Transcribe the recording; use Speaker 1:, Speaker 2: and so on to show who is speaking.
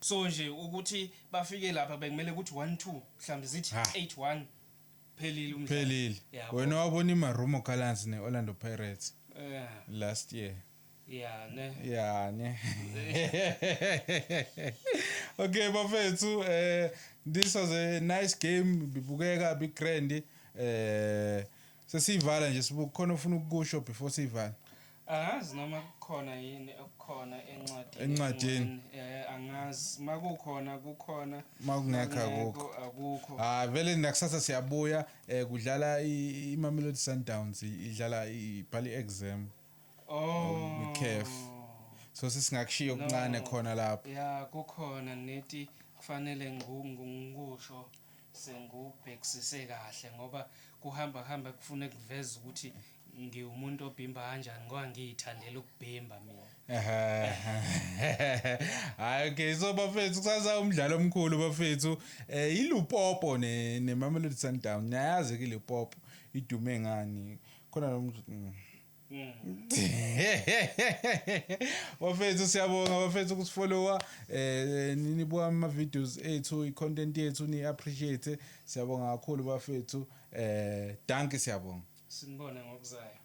Speaker 1: so nje ukuthi bafike lapha bekumele ukuthi 1-2 mhlambe zithi 8-1 phelile umdlalo
Speaker 2: phelile wena wabona iMarumo Gallants neOrlando Pirates last year ne okay bafethu this was a nice game bibukeka big grand sesivala nje sibukhona ufuna ukusho before sivala
Speaker 1: angazi noma kukhona yini okukhona encwadini angazi makukhona makungekho akukho
Speaker 2: vele nakusasa siyabuya kudlala iMamelodi Sundowns idlala ibhali exam CAF so sisingakushiya okuncane khona lapha
Speaker 1: kukhona neti kufanele ngikusho sengubhekisise kahle ngoba kuhamba kufune kuveza ukuthi ngiwumuntu obhimba kanjani ngoba ngiyithandela ukubhimba mina
Speaker 2: hayi okay so bafethu kusasa umdlalo omkhulu bafethu iLupopo neMamelodi Sundowns niyazi ke iLupopo idume ngani khona lo bafethu siyabonga bafethu ukusifollowa nibuka ama videos ethu icontent yethu ni appreciate siyabonga kakhulu bafethu danke siyabonga
Speaker 1: sinibone ngokuzayo